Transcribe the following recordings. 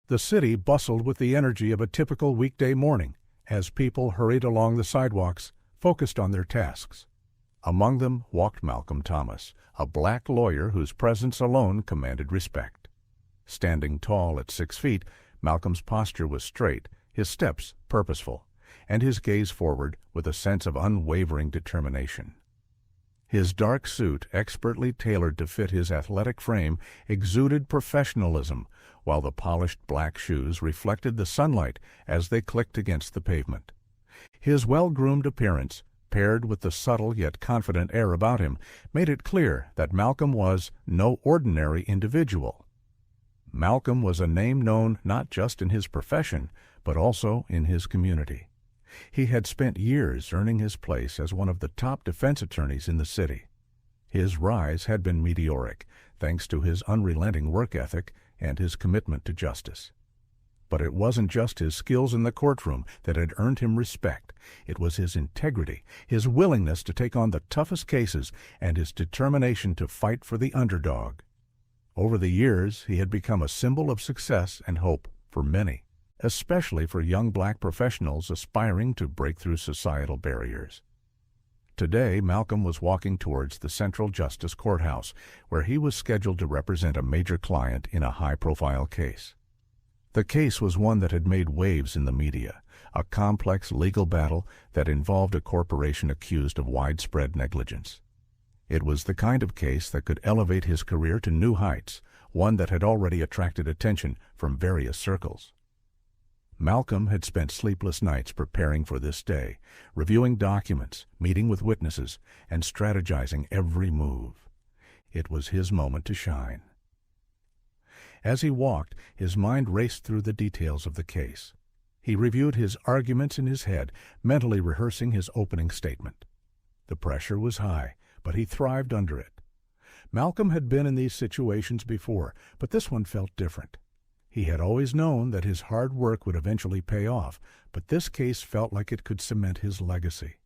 The city bustled with the energy of a typical weekday morning as people hurried along the sidewalks, focused on their tasks. Among them walked Malcolm Thomas, a black lawyer whose presence alone commanded respect. Standing tall at 6 feet, Malcolm's posture was straight, his steps purposeful, and his gaze forward with a sense of unwavering determination. His dark suit, expertly tailored to fit his athletic frame, exuded professionalism, while the polished black shoes reflected the sunlight as they clicked against the pavement. His well-groomed appearance, paired with the subtle yet confident air about him, made it clear that Malcolm was no ordinary individual. Malcolm was a name known not just in his profession, but also in his community. He had spent years earning his place as one of the top defense attorneys in the city. His rise had been meteoric, thanks to his unrelenting work ethic and his commitment to justice. But it wasn't just his skills in the courtroom that had earned him respect. It was his integrity, his willingness to take on the toughest cases, and his determination to fight for the underdog. Over the years, he had become a symbol of success and hope for many, especially for young black professionals aspiring to break through societal barriers. Today, Malcolm was walking towards the Central Justice Courthouse, where he was scheduled to represent a major client in a high-profile case. The case was one that had made waves in the media, a complex legal battle that involved a corporation accused of widespread negligence. It was the kind of case that could elevate his career to new heights, one that had already attracted attention from various circles. Malcolm had spent sleepless nights preparing for this day, reviewing documents, meeting with witnesses, and strategizing every move. It was his moment to shine. As he walked, his mind raced through the details of the case. He reviewed his arguments in his head, mentally rehearsing his opening statement. The pressure was high, but he thrived under it. Malcolm had been in these situations before, but this one felt different. He had always known that his hard work would eventually pay off, but this case felt like it could cement his legacy.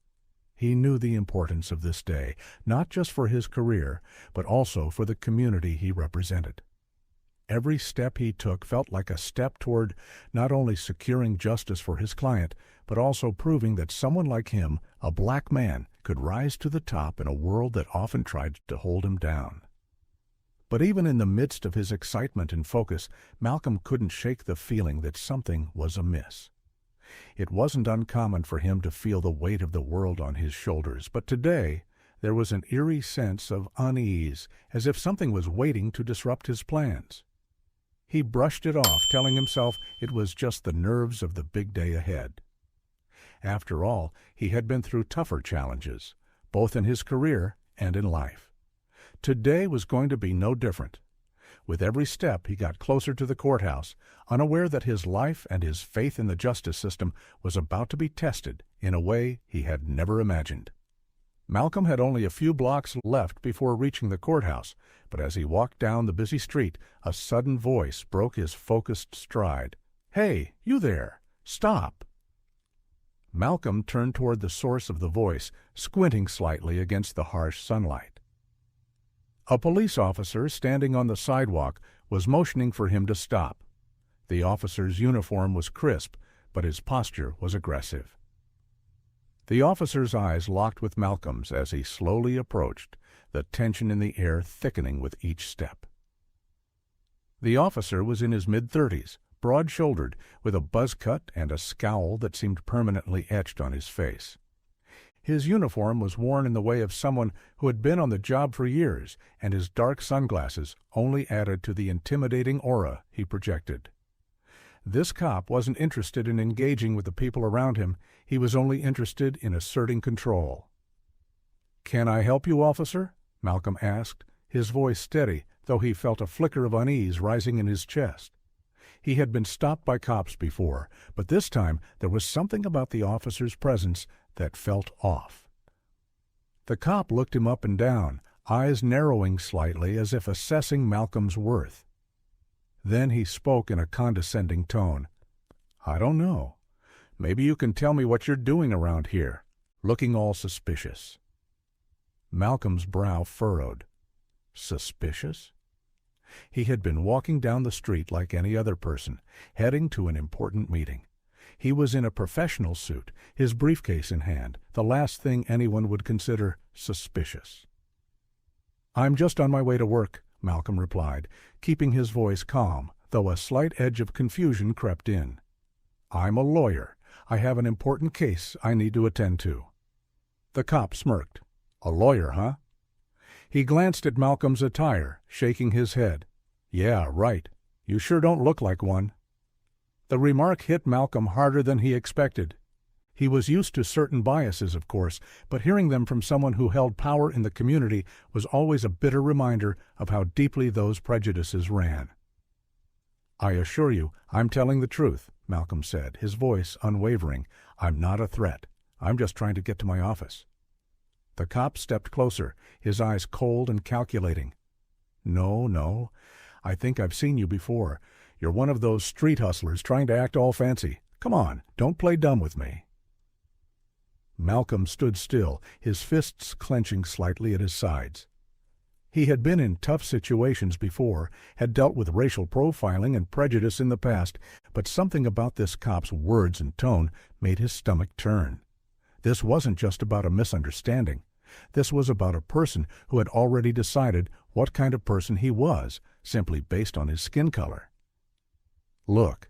He knew the importance of this day, not just for his career, but also for the community he represented. Every step he took felt like a step toward not only securing justice for his client, but also proving that someone like him, a black man, could rise to the top in a world that often tried to hold him down. But even in the midst of his excitement and focus, Malcolm couldn't shake the feeling that something was amiss. It wasn't uncommon for him to feel the weight of the world on his shoulders, but today there was an eerie sense of unease, as if something was waiting to disrupt his plans. He brushed it off, telling himself it was just the nerves of the big day ahead. After all, he had been through tougher challenges, both in his career and in life. Today was going to be no different. With every step, he got closer to the courthouse, unaware that his life and his faith in the justice system was about to be tested in a way he had never imagined. Malcolm had only a few blocks left before reaching the courthouse, but as he walked down the busy street, a sudden voice broke his focused stride. "Hey, you there! Stop!" Malcolm turned toward the source of the voice, squinting slightly against the harsh sunlight. A police officer standing on the sidewalk was motioning for him to stop. The officer's uniform was crisp, but his posture was aggressive. The officer's eyes locked with Malcolm's as he slowly approached, the tension in the air thickening with each step. The officer was in his mid-30s, broad-shouldered, with a buzz cut and a scowl that seemed permanently etched on his face. His uniform was worn in the way of someone who had been on the job for years, and his dark sunglasses only added to the intimidating aura he projected. This cop wasn't interested in engaging with the people around him. He was only interested in asserting control. "Can I help you, officer?" Malcolm asked, his voice steady, though he felt a flicker of unease rising in his chest. He had been stopped by cops before, but this time there was something about the officer's presence that felt off. The cop looked him up and down, eyes narrowing slightly as if assessing Malcolm's worth. Then he spoke in a condescending tone. "I don't know. Maybe you can tell me what you're doing around here," looking all suspicious. Malcolm's brow furrowed. Suspicious? He had been walking down the street like any other person, heading to an important meeting. He was in a professional suit, his briefcase in hand, the last thing anyone would consider suspicious. "I'm just on my way to work," Malcolm replied, keeping his voice calm, though a slight edge of confusion crept in. "I'm a lawyer. I have an important case I need to attend to." The cop smirked. "A lawyer, huh?" He glanced at Malcolm's attire, shaking his head. "Yeah, right. You sure don't look like one." The remark hit Malcolm harder than he expected. He was used to certain biases, of course, but hearing them from someone who held power in the community was always a bitter reminder of how deeply those prejudices ran. "I assure you, I'm telling the truth," Malcolm said, his voice unwavering. "I'm not a threat. I'm just trying to get to my office." The cop stepped closer, his eyes cold and calculating. No, I think I've seen you before. You're one of those street hustlers trying to act all fancy. Come on, don't play dumb with me." Malcolm stood still, his fists clenching slightly at his sides. He had been in tough situations before, had dealt with racial profiling and prejudice in the past, but something about this cop's words and tone made his stomach turn. This wasn't just about a misunderstanding. This was about a person who had already decided what kind of person he was, simply based on his skin color. "Look,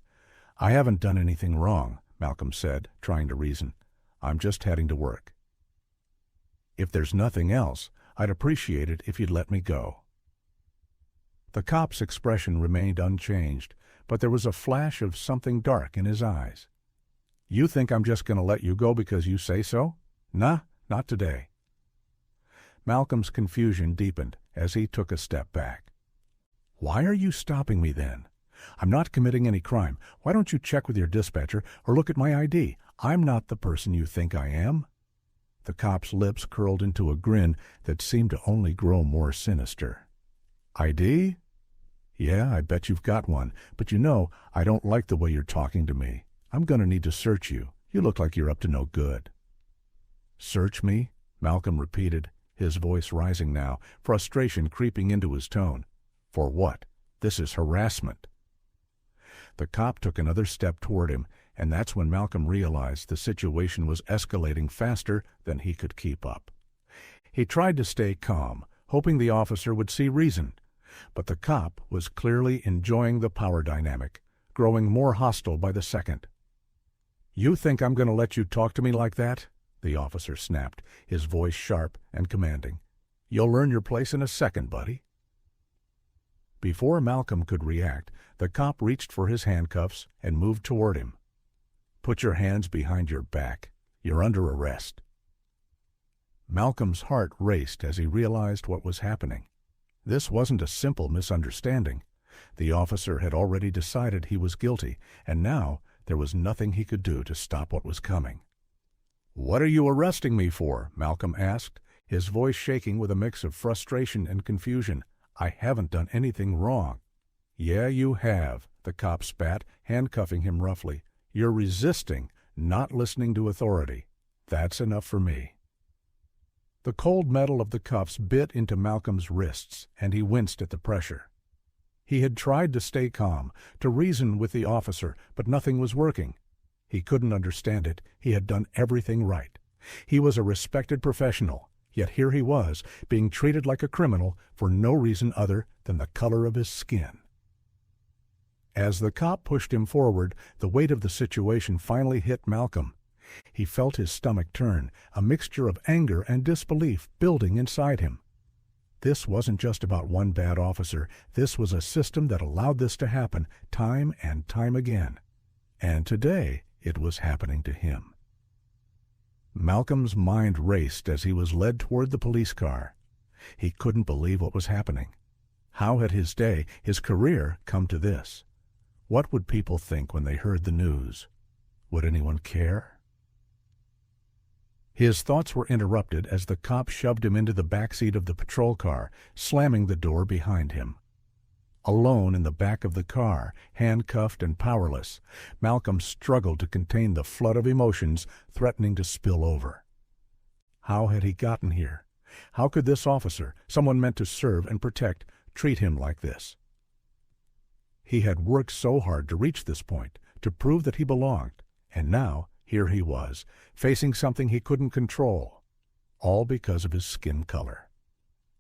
I haven't done anything wrong," Malcolm said, trying to reason. "I'm just heading to work. If there's nothing else, I'd appreciate it if you'd let me go." The cop's expression remained unchanged, but there was a flash of something dark in his eyes. "You think I'm just going to let you go because you say so? Nah, not today." Malcolm's confusion deepened as he took a step back. "Why are you stopping me then? I'm not committing any crime. Why don't you check with your dispatcher or look at my ID? I'm not the person you think I am." The cop's lips curled into a grin that seemed to only grow more sinister. "ID? Yeah, I bet you've got one, but I don't like the way you're talking to me. I'm going to need to search you. You look like you're up to no good." "Search me?" Malcolm repeated, his voice rising now, frustration creeping into his tone. "For what? This is harassment." The cop took another step toward him, and that's when Malcolm realized the situation was escalating faster than he could keep up. He tried to stay calm, hoping the officer would see reason, but the cop was clearly enjoying the power dynamic, growing more hostile by the second. "You think I'm going to let you talk to me like that?" the officer snapped, his voice sharp and commanding. "You'll earn your place in a second, buddy." Before Malcolm could react, the cop reached for his handcuffs and moved toward him. "Put your hands behind your back. You're under arrest." Malcolm's heart raced as he realized what was happening. This wasn't a simple misunderstanding. The officer had already decided he was guilty, and now there was nothing he could do to stop what was coming. "What are you arresting me for?" Malcolm asked, his voice shaking with a mix of frustration and confusion. "I haven't done anything wrong." "Yeah, you have," the cop spat, handcuffing him roughly. "You're resisting, not listening to authority. That's enough for me." The cold metal of the cuffs bit into Malcolm's wrists, and he winced at the pressure. He had tried to stay calm, to reason with the officer, but nothing was working. He couldn't understand it. He had done everything right. He was a respected professional, yet here he was, being treated like a criminal for no reason other than the color of his skin. As the cop pushed him forward, the weight of the situation finally hit Malcolm. He felt his stomach turn, a mixture of anger and disbelief building inside him. This wasn't just about one bad officer. This was a system that allowed this to happen time and time again. And today it was happening to him. Malcolm's mind raced as he was led toward the police car. He couldn't believe what was happening. How had his day, his career, come to this? What would people think when they heard the news? Would anyone care? His thoughts were interrupted as the cop shoved him into the back seat of the patrol car, slamming the door behind him. Alone in the back of the car, handcuffed and powerless, Malcolm struggled to contain the flood of emotions threatening to spill over. How had he gotten here? How could this officer, someone meant to serve and protect, treat him like this? He had worked so hard to reach this point, to prove that he belonged, and now, here he was, facing something he couldn't control, all because of his skin color.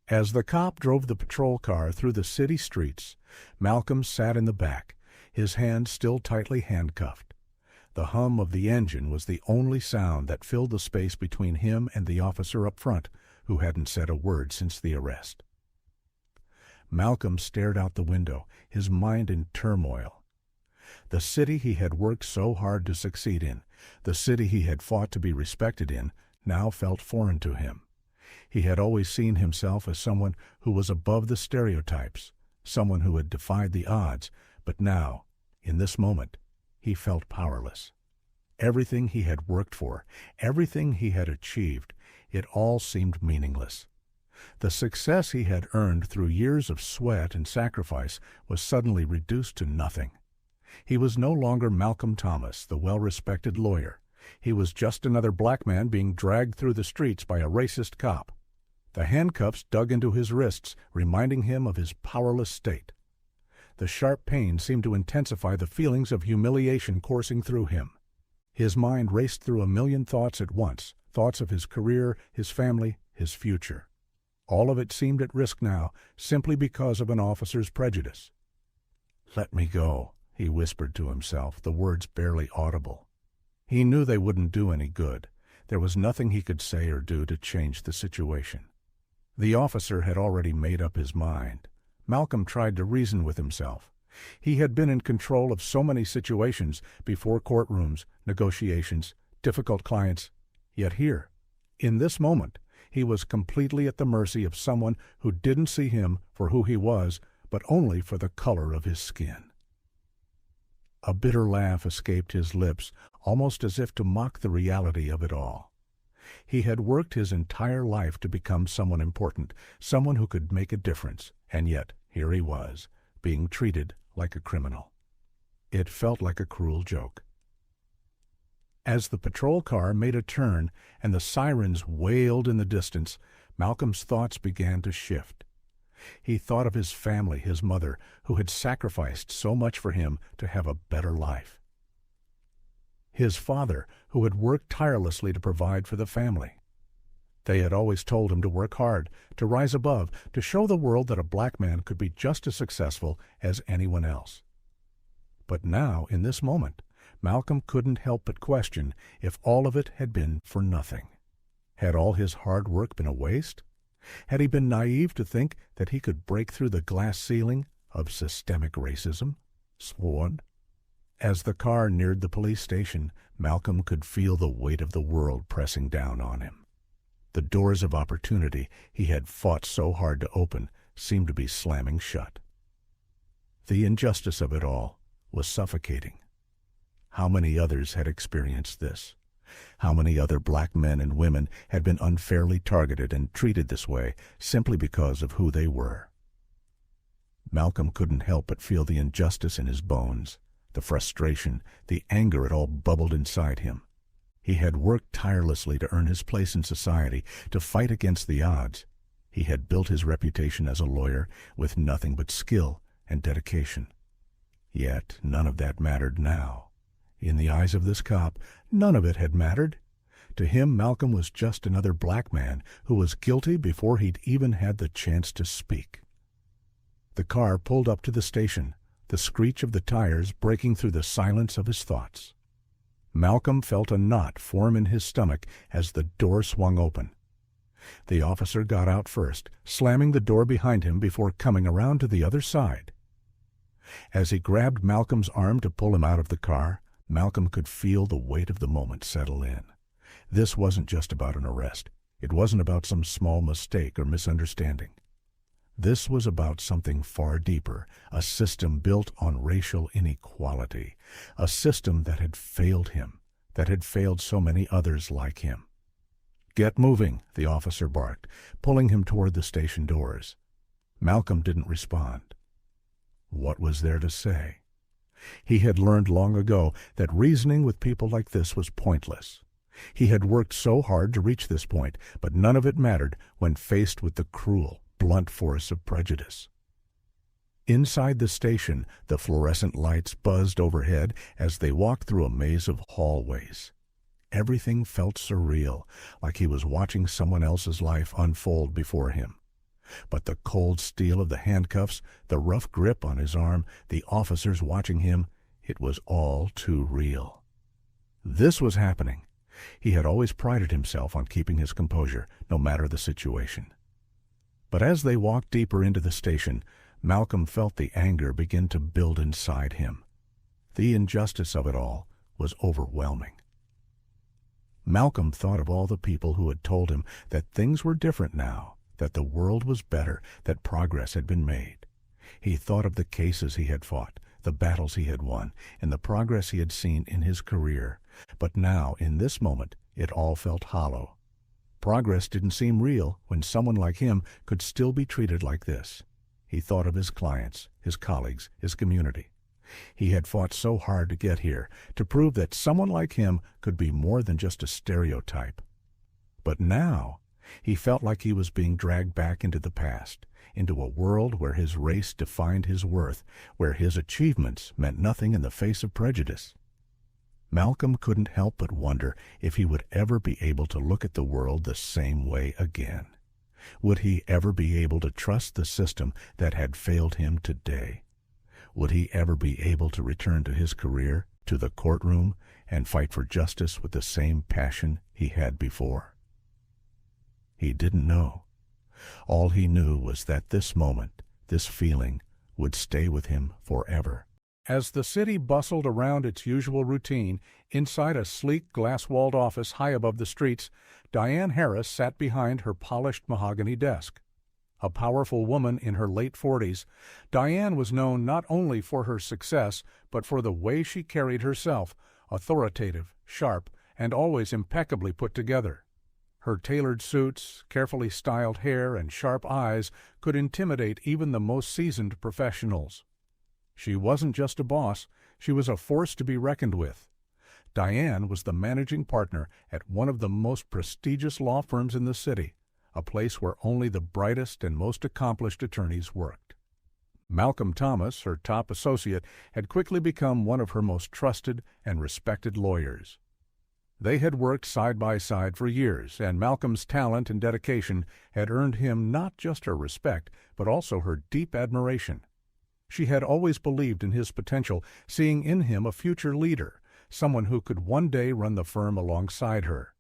As the cop drove the patrol car through the city streets, Malcolm sat in the back, his hands still tightly handcuffed. The hum of the engine was the only sound that filled the space between him and the officer up front, who hadn't said a word since the arrest. Malcolm stared out the window, his mind in turmoil. The city he had worked so hard to succeed in, the city he had fought to be respected in, now felt foreign to him. He had always seen himself as someone who was above the stereotypes, someone who had defied the odds, but now, in this moment, he felt powerless. Everything he had worked for, everything he had achieved, it all seemed meaningless. The success he had earned through years of sweat and sacrifice was suddenly reduced to nothing. He was no longer Malcolm Thomas, the well-respected lawyer. He was just another black man being dragged through the streets by a racist cop. The handcuffs dug into his wrists, reminding him of his powerless state. The sharp pain seemed to intensify the feelings of humiliation coursing through him. His mind raced through a million thoughts at once, thoughts of his career, his family, his future. All of it seemed at risk now, simply because of an officer's prejudice. "Let me go," he whispered to himself, the words barely audible. He knew they wouldn't do any good. There was nothing he could say or do to change the situation. The officer had already made up his mind. Malcolm tried to reason with himself. He had been in control of so many situations, before courtrooms, negotiations, difficult clients. Yet here, in this moment, he was completely at the mercy of someone who didn't see him for who he was, but only for the color of his skin. A bitter laugh escaped his lips, almost as if to mock the reality of it all. He had worked his entire life to become someone important, someone who could make a difference, and yet here he was, being treated like a criminal. It felt like a cruel joke. As the patrol car made a turn and the sirens wailed in the distance, Malcolm's thoughts began to shift. He thought of his family, his mother, who had sacrificed so much for him to have a better life. His father, who had worked tirelessly to provide for the family. They had always told him to work hard, to rise above, to show the world that a black man could be just as successful as anyone else. But now, in this moment, Malcolm couldn't help but question if all of it had been for nothing. Had all his hard work been a waste? Had he been naive to think that he could break through the glass ceiling of systemic racism? Sworn? As the car neared the police station, Malcolm could feel the weight of the world pressing down on him. The doors of opportunity he had fought so hard to open seemed to be slamming shut. The injustice of it all was suffocating. How many others had experienced this? How many other black men and women had been unfairly targeted and treated this way simply because of who they were? Malcolm couldn't help but feel the injustice in his bones, the frustration, the anger. It all bubbled inside him. He had worked tirelessly to earn his place in society, to fight against the odds. He had built his reputation as a lawyer with nothing but skill and dedication. Yet none of that mattered now. In the eyes of this cop, none of it had mattered. To him, Malcolm was just another black man who was guilty before he'd even had the chance to speak. The car pulled up to the station, the screech of the tires breaking through the silence of his thoughts. Malcolm felt a knot form in his stomach as the door swung open. The officer got out first, slamming the door behind him before coming around to the other side. As he grabbed Malcolm's arm to pull him out of the car, Malcolm could feel the weight of the moment settle in. This wasn't just about an arrest. It wasn't about some small mistake or misunderstanding. This was about something far deeper, a system built on racial inequality, a system that had failed him, that had failed so many others like him. "Get moving," the officer barked, pulling him toward the station doors. Malcolm didn't respond. What was there to say? He had learned long ago that reasoning with people like this was pointless. He had worked so hard to reach this point, but none of it mattered when faced with the cruel, blunt force of prejudice. Inside the station, the fluorescent lights buzzed overhead as they walked through a maze of hallways. Everything felt surreal, like he was watching someone else's life unfold before him. But the cold steel of the handcuffs, the rough grip on his arm, the officers watching him, it was all too real. This was happening. He had always prided himself on keeping his composure, no matter the situation. But as they walked deeper into the station, Malcolm felt the anger begin to build inside him. The injustice of it all was overwhelming. Malcolm thought of all the people who had told him that things were different now, that the world was better, that progress had been made. He thought of the cases he had fought, the battles he had won, and the progress he had seen in his career. But now, in this moment, it all felt hollow. Progress didn't seem real when someone like him could still be treated like this. He thought of his clients, his colleagues, his community. He had fought so hard to get here, to prove that someone like him could be more than just a stereotype. But now, he felt like he was being dragged back into the past, into a world where his race defined his worth, where his achievements meant nothing in the face of prejudice. Malcolm couldn't help but wonder if he would ever be able to look at the world the same way again. Would he ever be able to trust the system that had failed him today? Would he ever be able to return to his career, to the courtroom, and fight for justice with the same passion he had before? He didn't know. All he knew was that this moment, this feeling, would stay with him forever. As the city bustled around its usual routine, inside a sleek glass-walled office high above the streets, Diane Harris sat behind her polished mahogany desk. A powerful woman in her late 40s, Diane was known not only for her success, but for the way she carried herself, authoritative, sharp, and always impeccably put together. Her tailored suits, carefully styled hair, and sharp eyes could intimidate even the most seasoned professionals. She wasn't just a boss, she was a force to be reckoned with. Diane was the managing partner at one of the most prestigious law firms in the city, a place where only the brightest and most accomplished attorneys worked. Malcolm Thomas, her top associate, had quickly become one of her most trusted and respected lawyers. They had worked side by side for years, and Malcolm's talent and dedication had earned him not just her respect, but also her deep admiration. She had always believed in his potential, seeing in him a future leader, someone who could one day run the firm alongside her.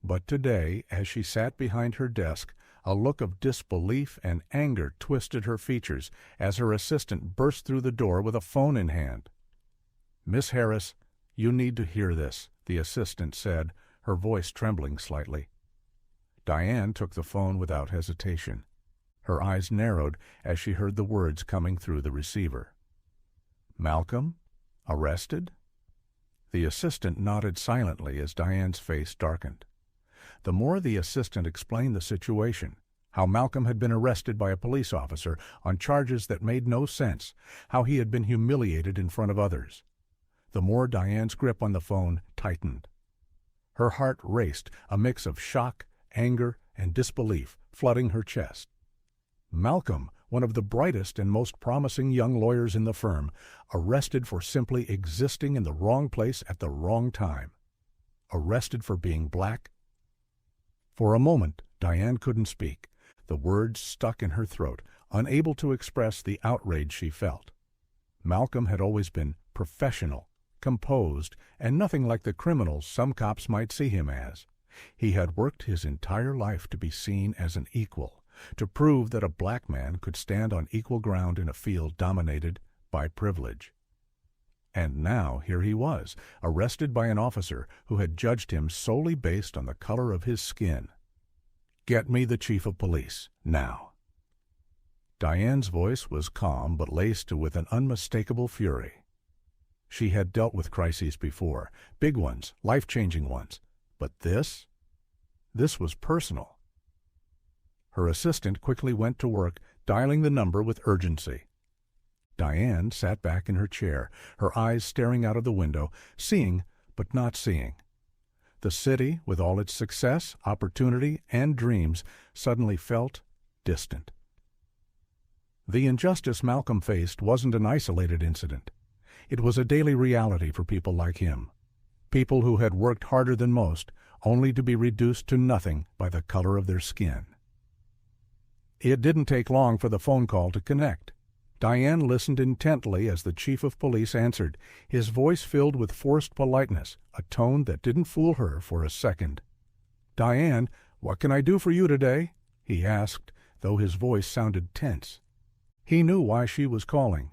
But today, as she sat behind her desk, a look of disbelief and anger twisted her features as her assistant burst through the door with a phone in hand. "Miss Harris, you need to hear this," the assistant said, her voice trembling slightly. Diane took the phone without hesitation. Her eyes narrowed as she heard the words coming through the receiver. "Malcolm? Arrested?" The assistant nodded silently as Diane's face darkened. The more the assistant explained the situation, how Malcolm had been arrested by a police officer on charges that made no sense, how he had been humiliated in front of others, the more Diane's grip on the phone tightened. Her heart raced, a mix of shock, anger, and disbelief flooding her chest. Malcolm, one of the brightest and most promising young lawyers in the firm, arrested for simply existing in the wrong place at the wrong time. Arrested for being black. For a moment, Diane couldn't speak. The words stuck in her throat, unable to express the outrage she felt. Malcolm had always been professional, composed, and nothing like the criminals some cops might see him as. He had worked his entire life to be seen as an equal, to prove that a black man could stand on equal ground in a field dominated by privilege. And now here he was, arrested by an officer who had judged him solely based on the color of his skin. "Get me the chief of police, now." Diane's voice was calm but laced with an unmistakable fury. She had dealt with crises before, big ones, life-changing ones. But this was personal. Her assistant quickly went to work, dialing the number with urgency. Diane sat back in her chair, her eyes staring out of the window, seeing but not seeing. The city, with all its success, opportunity, and dreams, suddenly felt distant. The injustice Malcolm faced wasn't an isolated incident. It was a daily reality for people like him. People who had worked harder than most, only to be reduced to nothing by the color of their skin. It didn't take long for the phone call to connect. Diane listened intently as the chief of police answered, his voice filled with forced politeness, a tone that didn't fool her for a second. "Diane, what can I do for you today?" he asked, though his voice sounded tense. He knew why she was calling.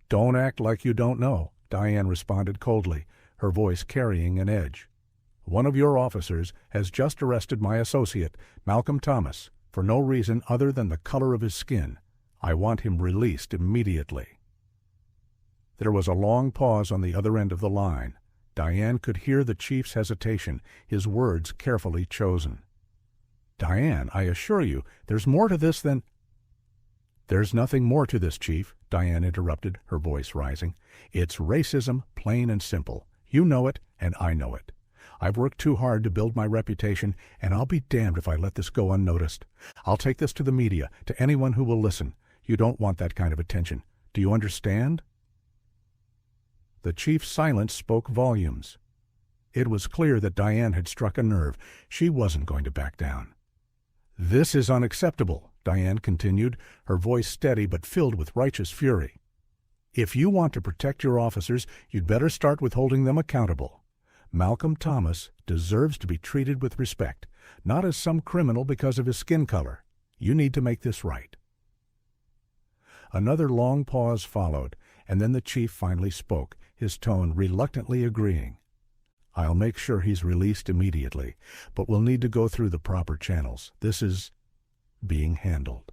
"Don't act like you don't know," Diane responded coldly, her voice carrying an edge. "One of your officers has just arrested my associate, Malcolm Thomas, for no reason other than the color of his skin. I want him released immediately." There was a long pause on the other end of the line. Diane could hear the chief's hesitation, his words carefully chosen. "Diane, I assure you, there's more to this than—" "There's nothing more to this, Chief," Diane interrupted, her voice rising. "It's racism, plain and simple. You know it, and I know it. I've worked too hard to build my reputation, and I'll be damned if I let this go unnoticed. I'll take this to the media, to anyone who will listen. You don't want that kind of attention. Do you understand?" The chief's silence spoke volumes. It was clear that Diane had struck a nerve. She wasn't going to back down. "This is unacceptable," Diane continued, her voice steady but filled with righteous fury. "If you want to protect your officers, you'd better start with holding them accountable. Malcolm Thomas deserves to be treated with respect, not as some criminal because of his skin color. You need to make this right." Another long pause followed, and then the chief finally spoke, his tone reluctantly agreeing. "I'll make sure he's released immediately, but we'll need to go through the proper channels. This is being handled."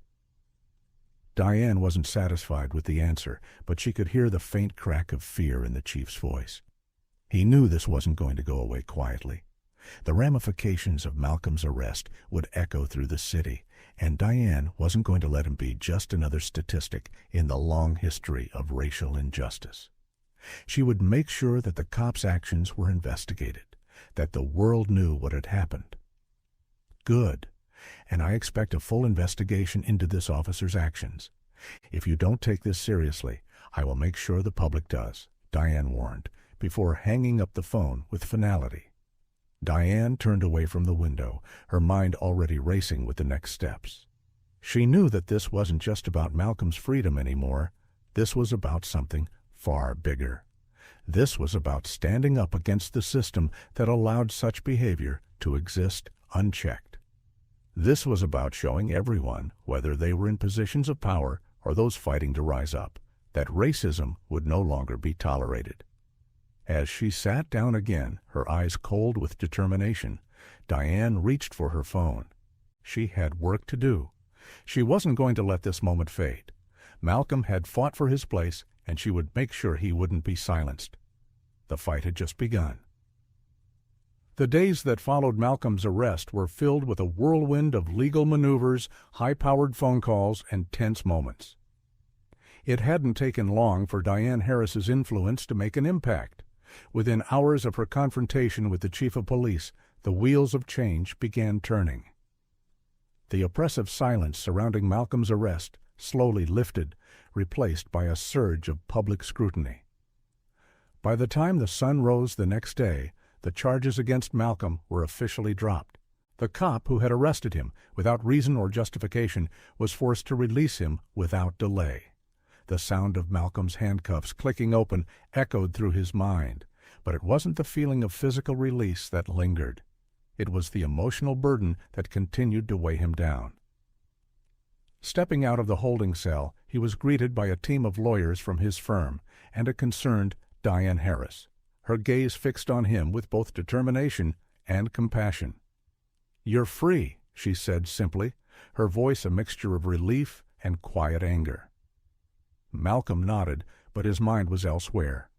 Diane wasn't satisfied with the answer, but she could hear the faint crack of fear in the chief's voice. He knew this wasn't going to go away quietly. The ramifications of Malcolm's arrest would echo through the city, and Diane wasn't going to let him be just another statistic in the long history of racial injustice. She would make sure that the cops' actions were investigated, that the world knew what had happened. "Good. And I expect a full investigation into this officer's actions. If you don't take this seriously, I will make sure the public does," Diane warned, before hanging up the phone with finality. Diane turned away from the window, her mind already racing with the next steps. She knew that this wasn't just about Malcolm's freedom anymore. This was about something far bigger. This was about standing up against the system that allowed such behavior to exist unchecked. This was about showing everyone, whether they were in positions of power or those fighting to rise up, that racism would no longer be tolerated. As she sat down again, her eyes cold with determination, Diane reached for her phone. She had work to do. She wasn't going to let this moment fade. Malcolm had fought for his place, and she would make sure he wouldn't be silenced. The fight had just begun. The days that followed Malcolm's arrest were filled with a whirlwind of legal maneuvers, high-powered phone calls, and tense moments. It hadn't taken long for Diane Harris's influence to make an impact. Within hours of her confrontation with the chief of police, the wheels of change began turning. The oppressive silence surrounding Malcolm's arrest slowly lifted, replaced by a surge of public scrutiny. By the time the sun rose the next day, the charges against Malcolm were officially dropped. The cop who had arrested him, without reason or justification, was forced to release him without delay. The sound of Malcolm's handcuffs clicking open echoed through his mind, but it wasn't the feeling of physical release that lingered. It was the emotional burden that continued to weigh him down. Stepping out of the holding cell, he was greeted by a team of lawyers from his firm and a concerned Diane Harris, her gaze fixed on him with both determination and compassion. "You're free," she said simply, her voice a mixture of relief and quiet anger. Malcolm nodded, but his mind was elsewhere.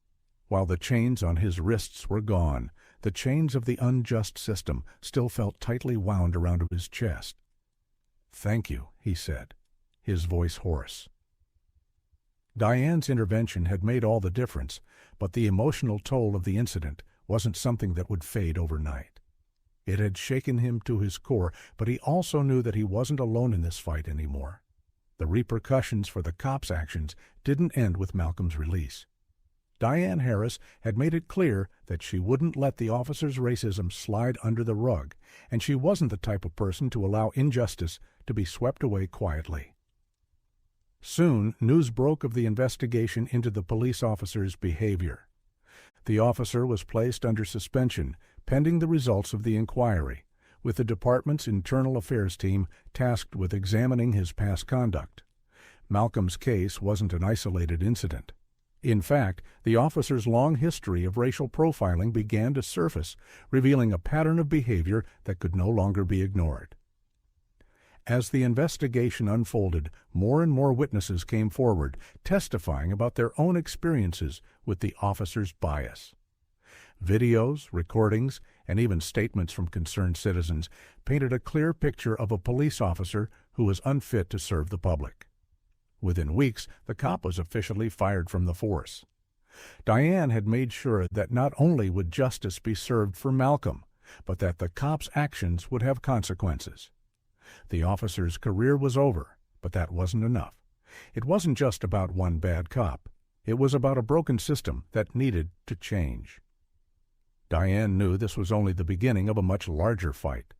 While the chains on his wrists were gone, the chains of the unjust system still felt tightly wound around his chest. "Thank you," he said, his voice hoarse. Diane's intervention had made all the difference, but the emotional toll of the incident wasn't something that would fade overnight. It had shaken him to his core, but he also knew that he wasn't alone in this fight anymore. The repercussions for the cops' actions didn't end with Malcolm's release. Diane Harris had made it clear that she wouldn't let the officer's racism slide under the rug, and she wasn't the type of person to allow injustice to be swept away quietly. Soon, news broke of the investigation into the police officer's behavior. The officer was placed under suspension pending the results of the inquiry, with the department's internal affairs team tasked with examining his past conduct. Malcolm's case wasn't an isolated incident. In fact, the officer's long history of racial profiling began to surface, revealing a pattern of behavior that could no longer be ignored. As the investigation unfolded, more and more witnesses came forward, testifying about their own experiences with the officer's bias. Videos, recordings, and even statements from concerned citizens painted a clear picture of a police officer who was unfit to serve the public. Within weeks, the cop was officially fired from the force. Diane had made sure that not only would justice be served for Malcolm, but that the cop's actions would have consequences. The officer's career was over, but that wasn't enough. It wasn't just about one bad cop. It was about a broken system that needed to change. Diane knew this was only the beginning of a much larger fight.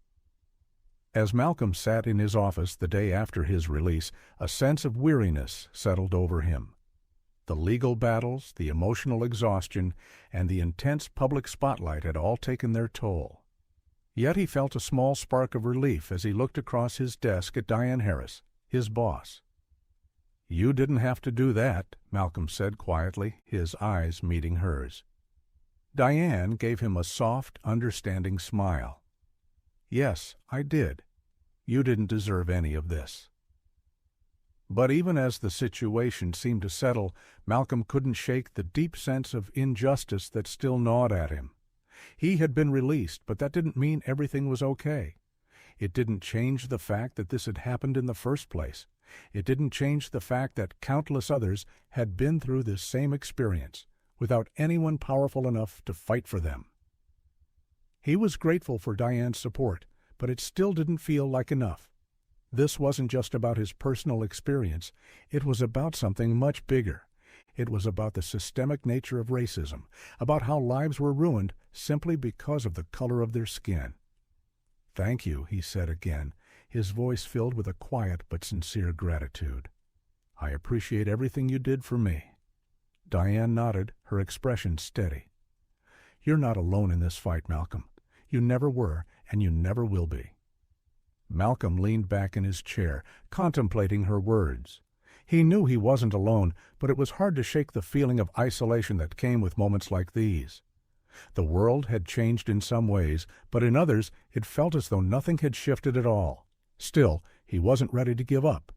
As Malcolm sat in his office the day after his release, a sense of weariness settled over him. The legal battles, the emotional exhaustion, and the intense public spotlight had all taken their toll. Yet he felt a small spark of relief as he looked across his desk at Diane Harris, his boss. "You didn't have to do that," Malcolm said quietly, his eyes meeting hers. Diane gave him a soft, understanding smile. "Yes, I did. You didn't deserve any of this." But even as the situation seemed to settle, Malcolm couldn't shake the deep sense of injustice that still gnawed at him. He had been released, but that didn't mean everything was okay. It didn't change the fact that this had happened in the first place. It didn't change the fact that countless others had been through this same experience, without anyone powerful enough to fight for them. He was grateful for Diane's support, but it still didn't feel like enough. This wasn't just about his personal experience. It was about something much bigger. It was about the systemic nature of racism, about how lives were ruined simply because of the color of their skin. "Thank you," he said again, his voice filled with a quiet but sincere gratitude. "I appreciate everything you did for me." Diane nodded, her expression steady. "You're not alone in this fight, Malcolm. You never were, and you never will be." Malcolm leaned back in his chair, contemplating her words. He knew he wasn't alone, but it was hard to shake the feeling of isolation that came with moments like these. The world had changed in some ways, but in others it felt as though nothing had shifted at all. Still, he wasn't ready to give up.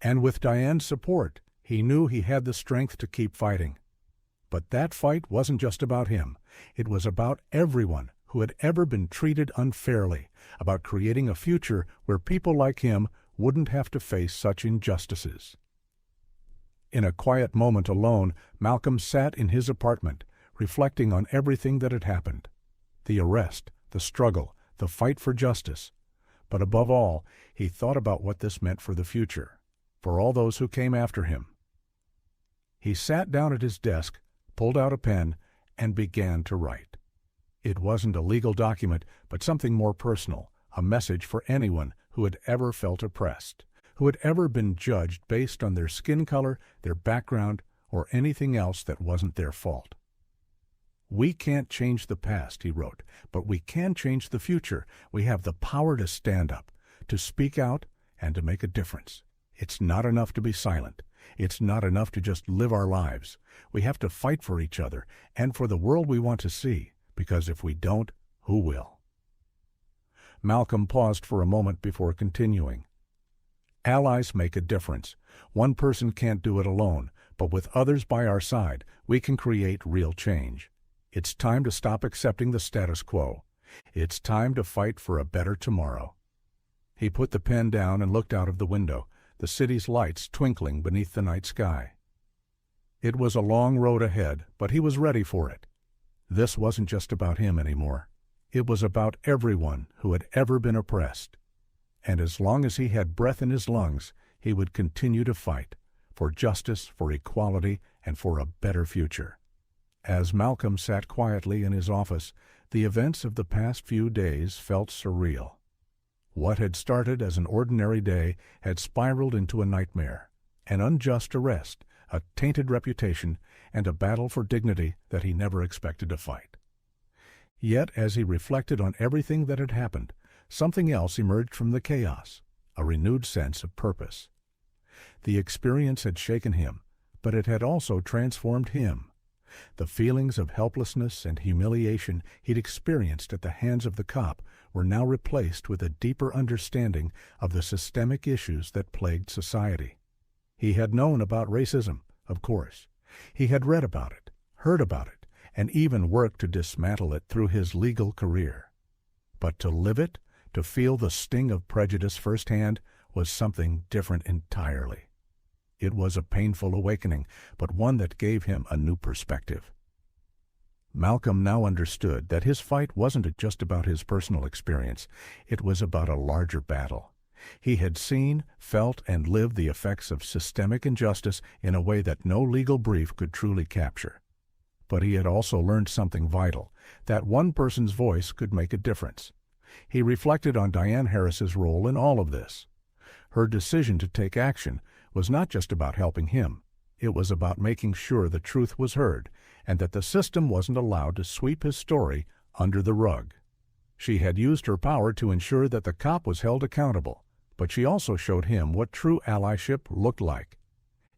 And with Diane's support, he knew he had the strength to keep fighting. But that fight wasn't just about him. It was about everyone who had ever been treated unfairly, about creating a future where people like him wouldn't have to face such injustices. In a quiet moment alone, Malcolm sat in his apartment, reflecting on everything that had happened. The arrest, the struggle, the fight for justice. But above all, he thought about what this meant for the future, for all those who came after him. He sat down at his desk, pulled out a pen, and began to write. It wasn't a legal document, but something more personal, a message for anyone who had ever felt oppressed, who had ever been judged based on their skin color, their background, or anything else that wasn't their fault. "We can't change the past," he wrote, "but we can change the future. We have the power to stand up, to speak out, and to make a difference. It's not enough to be silent. It's not enough to just live our lives. We have to fight for each other and for the world we want to see, because if we don't, who will?" Malcolm paused for a moment before continuing. "Allies make a difference. One person can't do it alone, but with others by our side, we can create real change. It's time to stop accepting the status quo. It's time to fight for a better tomorrow." He put the pen down and looked out of the window, the city's lights twinkling beneath the night sky. It was a long road ahead, but he was ready for it. This wasn't just about him anymore. It was about everyone who had ever been oppressed. And as long as he had breath in his lungs, He would continue to fight for justice, for equality, and for a better future. As Malcolm sat quietly in his office, the events of the past few days felt surreal. What had started as an ordinary day had spiraled into a nightmare, an unjust arrest, a tainted reputation, and a battle for dignity that he never expected to fight. Yet, as he reflected on everything that had happened, something else emerged from the chaos, a renewed sense of purpose. The experience had shaken him, but it had also transformed him. The feelings of helplessness and humiliation he'd experienced at the hands of the cop were now replaced with a deeper understanding of the systemic issues that plagued society. He had known about racism, of course. He had read about it, heard about it, and even worked to dismantle it through his legal career. But to live it, to feel the sting of prejudice firsthand, was something different entirely. It was a painful awakening, but one that gave him a new perspective. Malcolm now understood that his fight wasn't just about his personal experience. It was about a larger battle. He had seen, felt, and lived the effects of systemic injustice in a way that no legal brief could truly capture. But he had also learned something vital, that one person's voice could make a difference. He reflected on Diane Harris's role in all of this. Her decision to take action was not just about helping him. It was about making sure the truth was heard and that the system wasn't allowed to sweep his story under the rug. She had used her power to ensure that the cop was held accountable, but she also showed him what true allyship looked like.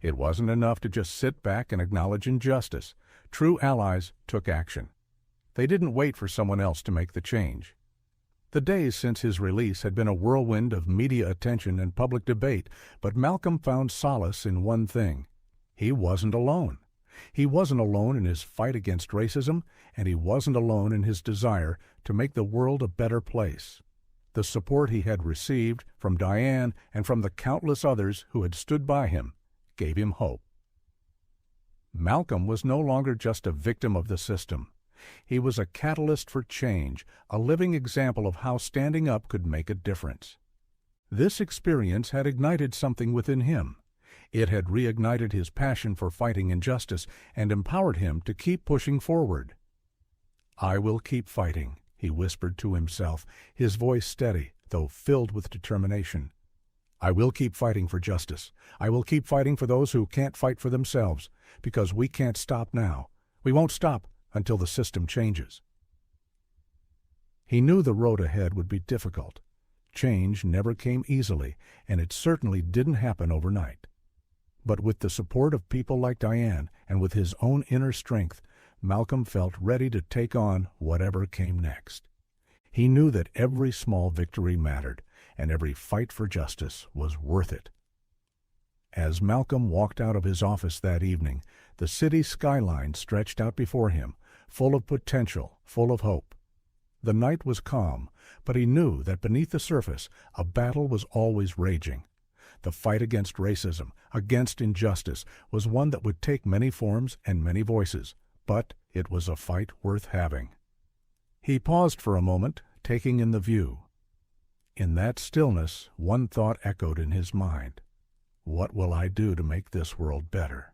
It wasn't enough to just sit back and acknowledge injustice. True allies took action. They didn't wait for someone else to make the change. The days since his release had been a whirlwind of media attention and public debate, but Malcolm found solace in one thing. He wasn't alone. He wasn't alone in his fight against racism, and he wasn't alone in his desire to make the world a better place. The support he had received from Diane and from the countless others who had stood by him gave him hope. Malcolm was no longer just a victim of the system. He was a catalyst for change, a living example of how standing up could make a difference. This experience had ignited something within him. It had reignited his passion for fighting injustice and empowered him to keep pushing forward. "I will keep fighting," he whispered to himself, his voice steady, though filled with determination. "I will keep fighting for justice. I will keep fighting for those who can't fight for themselves, because we can't stop now. We won't stop until the system changes." He knew the road ahead would be difficult. Change never came easily, and it certainly didn't happen overnight. But with the support of people like Diane and with his own inner strength, Malcolm felt ready to take on whatever came next. He knew that every small victory mattered, and every fight for justice was worth it. As Malcolm walked out of his office that evening, the city skyline stretched out before him, full of potential, full of hope. The night was calm, but he knew that beneath the surface a battle was always raging. The fight against racism, against injustice, was one that would take many forms and many voices, but it was a fight worth having. He paused for a moment, taking in the view. In that stillness, one thought echoed in his mind. What will I do to make this world better?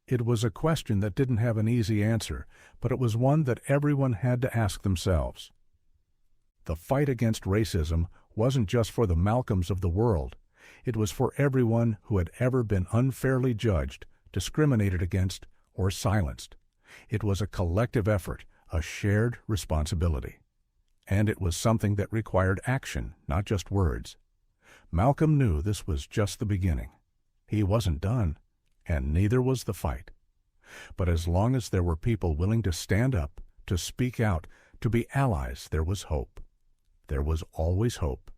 It was a question that didn't have an easy answer, but it was one that everyone had to ask themselves. The fight against racism wasn't just for the Malcolms of the world. It was for everyone who had ever been unfairly judged, discriminated against, or silenced. It was a collective effort, a shared responsibility. And it was something that required action, not just words. Malcolm knew this was just the beginning. He wasn't done, and neither was the fight. But as long as there were people willing to stand up, to speak out, to be allies, there was hope. There was always hope.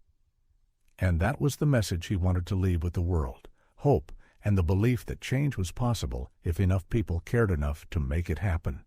And that was the message he wanted to leave with the world. Hope, and the belief that change was possible if enough people cared enough to make it happen.